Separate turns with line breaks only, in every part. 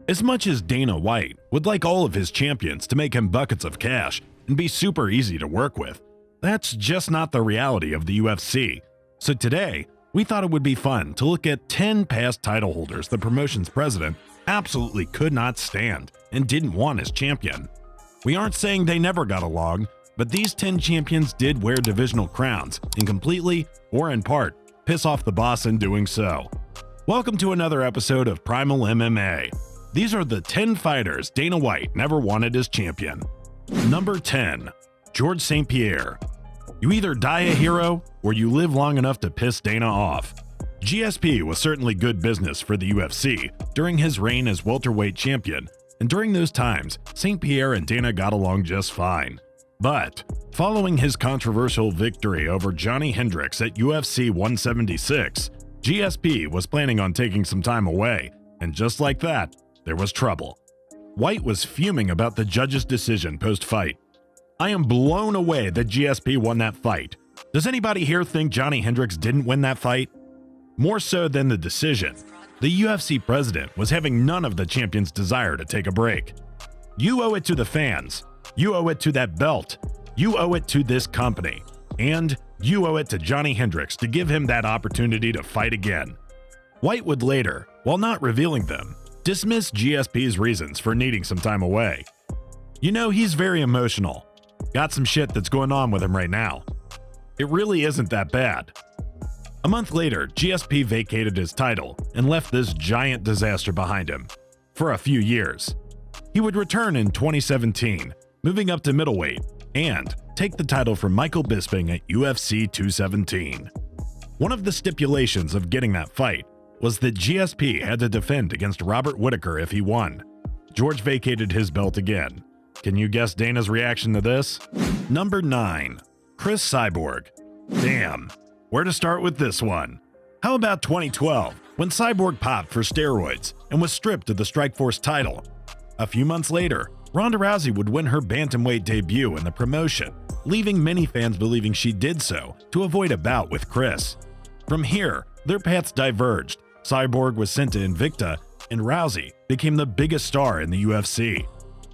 As much as Dana White would like all of his champions to make him buckets of cash and be super easy to work with, that's just not the reality of the UFC. So today, we thought it would be fun to look at 10 past title holders the promotion's president absolutely could not stand and didn't want as champion. We aren't saying they never got along, but these 10 champions did wear divisional crowns and completely, or in part, piss off the boss in doing so. Welcome to another episode of Primal MMA. These are the 10 fighters Dana White never wanted as champion. Number 10. George St Pierre. You either die a hero, or you live long enough to piss Dana off. GSP was certainly good business for the UFC during his reign as welterweight champion, and during those times, St Pierre and Dana got along just fine. But, following his controversial victory over Johnny Hendricks at UFC 176, GSP was planning on taking some time away, and just like that, there was trouble. White was fuming about the judge's decision post-fight. "I am blown away that GSP won that fight. Does anybody here think Johnny Hendricks didn't win that fight?" More so than the decision, the UFC president was having none of the champion's desire to take a break. "You owe it to the fans. You owe it to that belt. You owe it to this company. And you owe it to Johnny Hendricks to give him that opportunity to fight again." White would later, while not revealing them, dismiss GSP's reasons for needing some time away. "You know, he's very emotional. Got some shit that's going on with him right now. It really isn't that bad." A month later, GSP vacated his title and left this giant disaster behind him for a few years. He would return in 2017, moving up to middleweight, and take the title from Michael Bisping at UFC 217. One of the stipulations of getting that fight was that GSP had to defend against Robert Whittaker if he won. George vacated his belt again. Can you guess Dana's reaction to this? Number 9. Chris Cyborg. Damn, where to start with this one? How about 2012, when Cyborg popped for steroids and was stripped of the Strikeforce title? A few months later, Ronda Rousey would win her bantamweight debut in the promotion, leaving many fans believing she did so to avoid a bout with Chris. From here, their paths diverged. Cyborg was sent to Invicta, and Rousey became the biggest star in the UFC.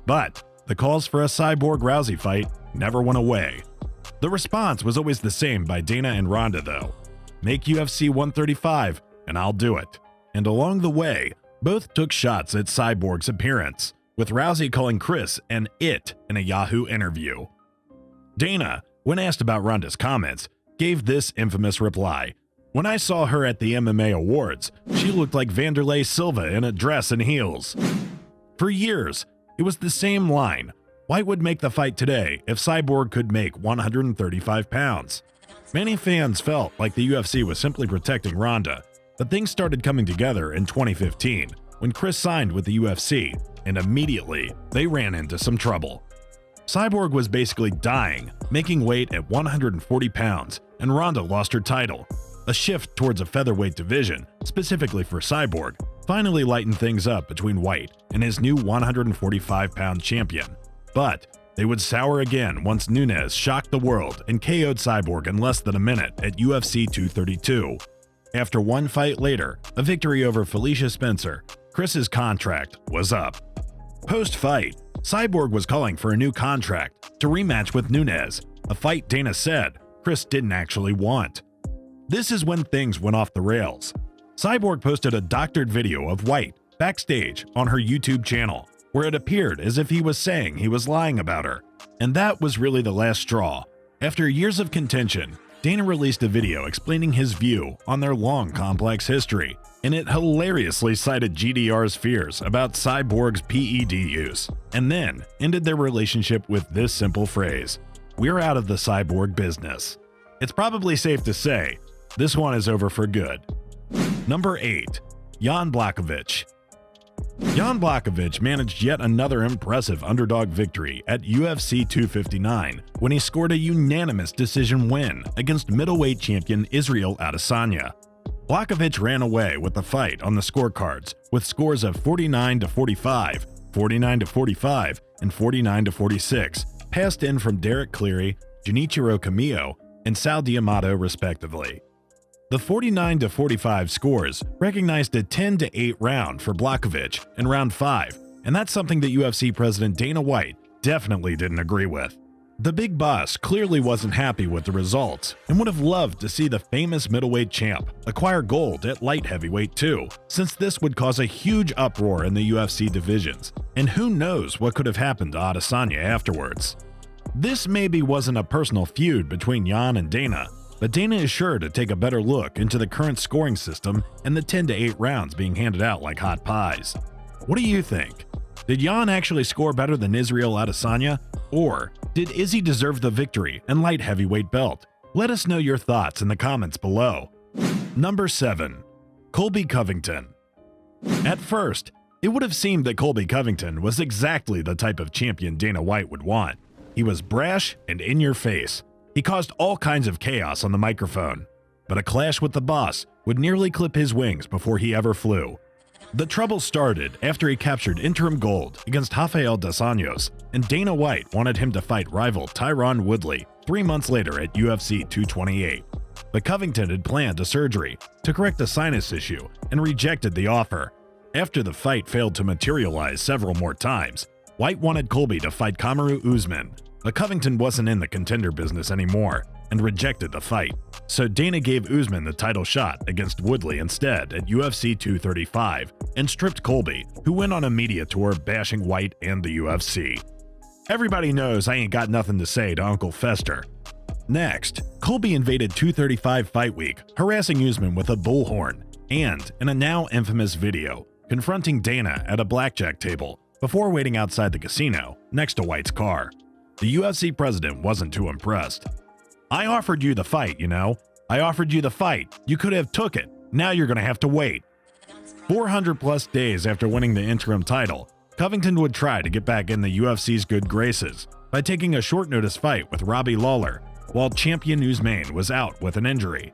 But the calls for a Cyborg-Rousey fight never went away. The response was always the same by Dana and Ronda though. "Make UFC 135 and I'll do it." And along the way, both took shots at Cyborg's appearance, with Rousey calling Chris an "it" in a Yahoo interview. Dana, when asked about Ronda's comments, gave this infamous reply: "When I saw her at the MMA Awards, she looked like Vanderlei Silva in a dress and heels." For years, it was the same line. White would make the fight today if Cyborg could make 135 pounds. Many fans felt like the UFC was simply protecting Ronda, but things started coming together in 2015 when Chris signed with the UFC, and immediately they ran into some trouble. Cyborg was basically dying, making weight at 140 pounds, and Ronda lost her title. A shift towards a featherweight division, specifically for Cyborg, finally lightened things up between White and his new 145-pound champion. But they would sour again once Nunes shocked the world and KO'd Cyborg in less than a minute at UFC 232. After one fight later, a victory over Felicia Spencer, Chris's contract was up. Post-fight, Cyborg was calling for a new contract to rematch with Nunes, a fight Dana said Chris didn't actually want. This is when things went off the rails. Cyborg posted a doctored video of White backstage on her YouTube channel, where it appeared as if he was saying he was lying about her. And that was really the last straw. After years of contention, Dana released a video explaining his view on their long, complex history, and it hilariously cited GDR's fears about Cyborg's PED use, and then ended their relationship with this simple phrase: "We're out of the Cyborg business." It's probably safe to say this one is over for good. Number 8. Jan Blackovich. Jan Blackovich managed yet another impressive underdog victory at UFC 259 when he scored a unanimous decision win against middleweight champion Israel Adesanya. Blackovich ran away with the fight on the scorecards with scores of 49-45, 49-45, and 49-46, passed in from Derek Cleary, Junichiro Kamiyo, and Sal D'Amato respectively. The 49-45 scores recognized a 10-8 round for Blackovich in round 5, and that's something that UFC President Dana White definitely didn't agree with. The big boss clearly wasn't happy with the results and would have loved to see the famous middleweight champ acquire gold at light heavyweight too, since this would cause a huge uproar in the UFC divisions, and who knows what could have happened to Adesanya afterwards. This maybe wasn't a personal feud between Jan and Dana, but Dana is sure to take a better look into the current scoring system and the 10-8 rounds being handed out like hot pies. What do you think? Did Jan actually score better than Israel Adesanya? Or did Izzy deserve the victory and light heavyweight belt? Let us know your thoughts in the comments below. Number 7. Colby Covington. At first, it would have seemed that Colby Covington was exactly the type of champion Dana White would want. He was brash and in your face. He caused all kinds of chaos on the microphone. But a clash with the boss would nearly clip his wings before he ever flew. The trouble started after he captured interim gold against Rafael dos Anjos, and Dana White wanted him to fight rival Tyron Woodley 3 months later at UFC 228. But Covington had planned a surgery to correct a sinus issue and rejected the offer. After the fight failed to materialize several more times, White wanted Colby to fight Kamaru Usman, but Covington wasn't in the contender business anymore and rejected the fight. So Dana gave Usman the title shot against Woodley instead at UFC 235 and stripped Colby, who went on a media tour bashing White and the UFC. Everybody knows I ain't got nothing to say to Uncle Fester. Next, Colby invaded 235 Fight Week, harassing Usman with a bullhorn, and in a now infamous video, confronting Dana at a blackjack table before waiting outside the casino next to White's car. The UFC president wasn't too impressed. "I offered you the fight, you know. I offered you the fight. You could have took it. Now you're gonna have to wait." 400 plus days after winning the interim title, Covington would try to get back in the UFC's good graces by taking a short notice fight with Robbie Lawler while champion Usman was out with an injury.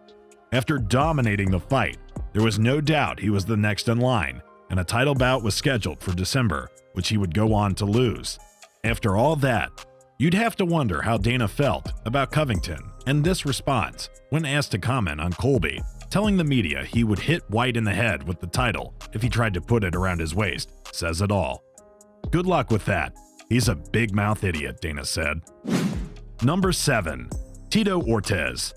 After dominating the fight, there was no doubt he was the next in line, and a title bout was scheduled for December, which he would go on to lose. After all that, you'd have to wonder how Dana felt about Covington and this response when asked to comment on Colby, telling the media he would hit White in the head with the title if he tried to put it around his waist, says it all. Good luck with that. He's a big mouth idiot, Dana said. Number 7. Tito Ortez.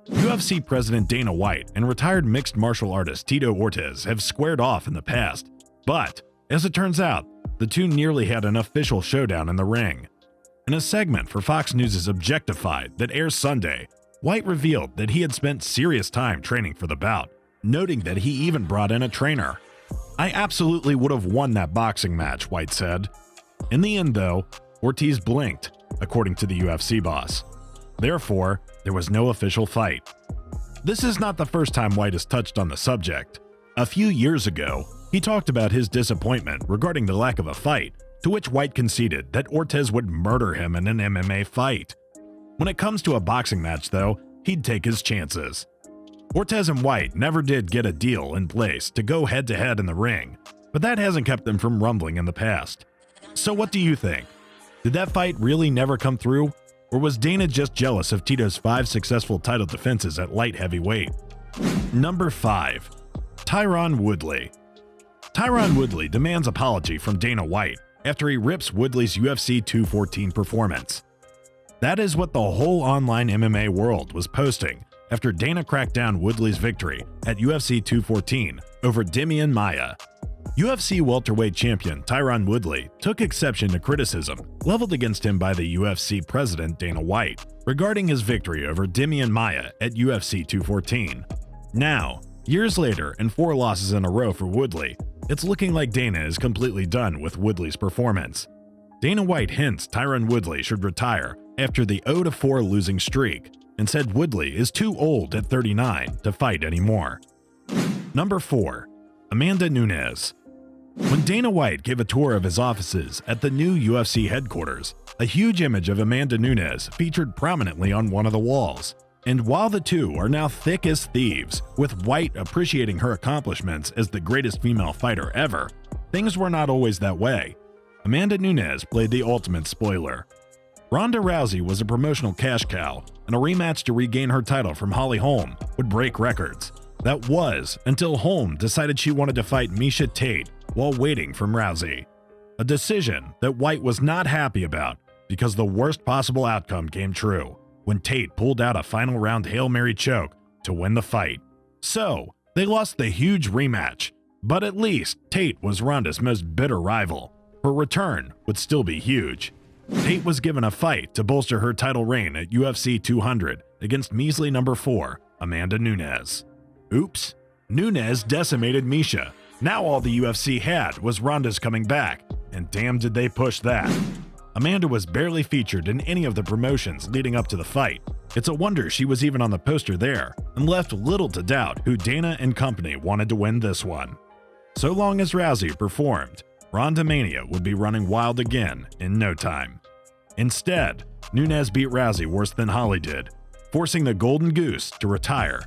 UFC President Dana White and retired mixed martial artist Tito Ortez have squared off in the past, but as it turns out, the two nearly had an official showdown in the ring. In a segment for Fox News' Objectified that airs Sunday, White revealed that he had spent serious time training for the bout, noting that he even brought in a trainer. "I absolutely would have won that boxing match," White said. In the end, though, Ortiz blinked, according to the UFC boss. Therefore, there was no official fight. This is not the first time White has touched on the subject. A few years ago, he talked about his disappointment regarding the lack of a fight, to which White conceded that Ortez would murder him in an MMA fight. When it comes to a boxing match, though, he'd take his chances. Ortez and White never did get a deal in place to go head-to-head in the ring, but that hasn't kept them from rumbling in the past. So what do you think? Did that fight really never come through? Or was Dana just jealous of Tito's 5 successful title defenses at light heavyweight? Number 5. Tyron Woodley. Tyron Woodley demands apology from Dana White after he rips Woodley's UFC 214 performance. That is what the whole online MMA world was posting after Dana cracked down Woodley's victory at UFC 214 over Demian Maia. UFC welterweight champion Tyron Woodley took exception to criticism leveled against him by the UFC president Dana White regarding his victory over Demian Maia at UFC 214. Now, years later and 4 losses in a row for Woodley, it's looking like Dana is completely done with Woodley's performance. Dana White hints Tyron Woodley should retire after the 0-4 losing streak and said Woodley is too old at 39 to fight anymore. Number 4. Amanda Nunes. When Dana White gave a tour of his offices at the new UFC headquarters, a huge image of Amanda Nunes featured prominently on one of the walls. And while the two are now thick as thieves, with White appreciating her accomplishments as the greatest female fighter ever, things were not always that way. Amanda Nunes played the ultimate spoiler. Ronda Rousey was a promotional cash cow and a rematch to regain her title from Holm would break records. That was until Holm decided she wanted to fight Miesha Tate while waiting for Rousey. A decision that White was not happy about because the worst possible outcome came true when Tate pulled out a final round Hail Mary choke to win the fight. So, they lost the huge rematch, but at least Tate was Ronda's most bitter rival. Her return would still be huge. Tate was given a fight to bolster her title reign at UFC 200 against measly number 4, Amanda Nunes. Oops, Nunes decimated Miesha. Now all the UFC had was Ronda's coming back, and damn did they push that. Amanda was barely featured in any of the promotions leading up to the fight. It's a wonder she was even on the poster there, and left little to doubt who Dana and company wanted to win this one. So long as Rousey performed, Ronda Mania would be running wild again in no time. Instead, Nunes beat Rousey worse than Holly did, forcing the Golden Goose to retire.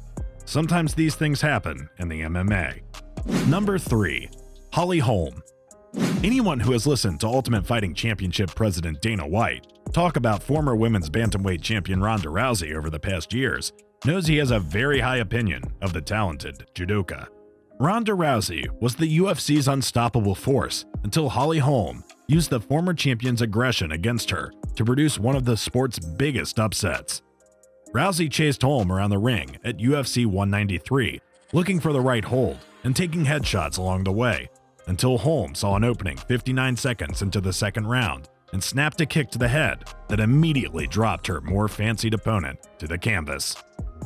Sometimes these things happen in the MMA. Number 3. Holly Holm. Anyone who has listened to Ultimate Fighting Championship President Dana White talk about former women's bantamweight champion Ronda Rousey over the past years knows he has a very high opinion of the talented judoka. Ronda Rousey was the UFC's unstoppable force until Holly Holm used the former champion's aggression against her to produce one of the sport's biggest upsets. Rousey chased Holm around the ring at UFC 193, looking for the right hold and taking headshots along the way, until Holm saw an opening 59 seconds into the second round and snapped a kick to the head that immediately dropped her more fancied opponent to the canvas.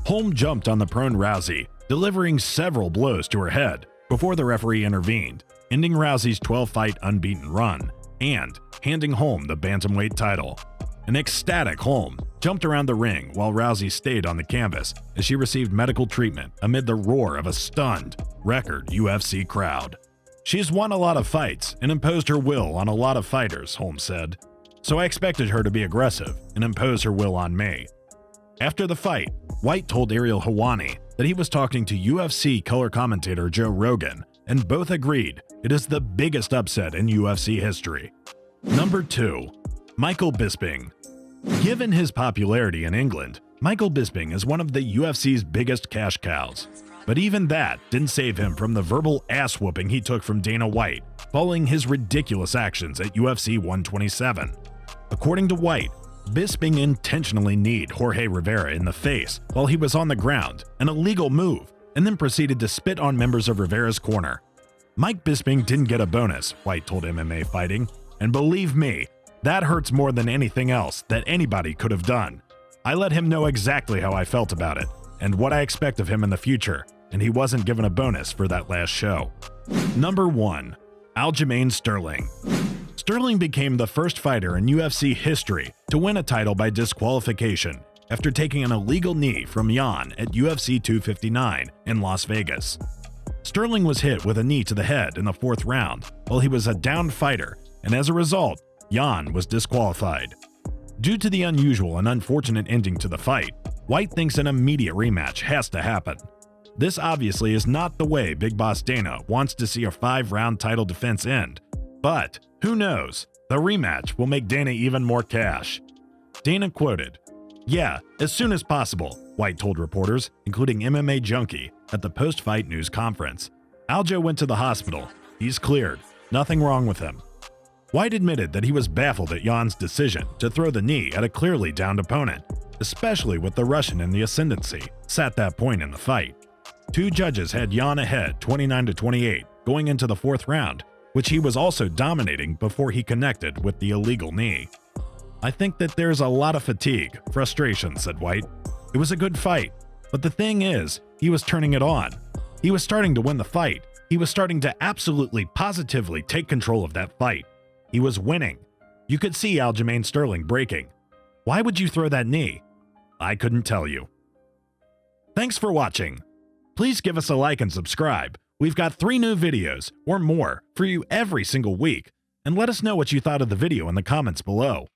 Holm jumped on the prone Rousey, delivering several blows to her head before the referee intervened, ending Rousey's 12-fight unbeaten run and handing Holm the bantamweight title. An ecstatic Holm jumped around the ring while Rousey stayed on the canvas as she received medical treatment amid the roar of a stunned, record UFC crowd. She's won a lot of fights and imposed her will on a lot of fighters, Holm said, so I expected her to be aggressive and impose her will on me. After the fight, White told Ariel Helwani that he was talking to UFC color commentator Joe Rogan, and both agreed it is the biggest upset in UFC history. Number 2. Michael Bisping. Given his popularity in England, Michael Bisping is one of the UFC's biggest cash cows. But even that didn't save him from the verbal ass-whooping he took from Dana White following his ridiculous actions at UFC 127. According to White, Bisping intentionally kneed Jorge Rivera in the face while he was on the ground, an illegal move, and then proceeded to spit on members of Rivera's corner. Mike Bisping didn't get a bonus, White told MMA Fighting, and believe me, that hurts more than anything else that anybody could have done. I let him know exactly how I felt about it and what I expect of him in the future, and he wasn't given a bonus for that last show. Number 1. Aljamain Sterling. Sterling became the first fighter in UFC history to win a title by disqualification after taking an illegal knee from Jan at UFC 259 in Las Vegas. Sterling was hit with a knee to the head in the 4th round while he was a downed fighter, and as a result, Jan was disqualified. Due to the unusual and unfortunate ending to the fight, White thinks an immediate rematch has to happen. This obviously is not the way Big Boss Dana wants to see a 5-round title defense end, but who knows, the rematch will make Dana even more cash. Dana quoted, "Yeah, as soon as possible," White told reporters, including MMA Junkie, at the post-fight news conference. Aljo went to the hospital. He's cleared. Nothing wrong with him. White admitted that he was baffled at Jan's decision to throw the knee at a clearly downed opponent, especially with the Russian in the ascendancy, at that point in the fight. 2 judges had Jan ahead 29-28 going into the 4th round, which he was also dominating before he connected with the illegal knee. "I think that there's a lot of fatigue, frustration," said White. "It was a good fight, but the thing is, he was turning it on. He was starting to win the fight. He was starting to absolutely positively take control of that fight. He was winning. You could see Aljamain Sterling breaking. Why would you throw that knee? I couldn't tell you." Thanks for watching. Please give us a like and subscribe. We've got 3 new videos or more for you every single week, and let us know what you thought of the video in the comments below.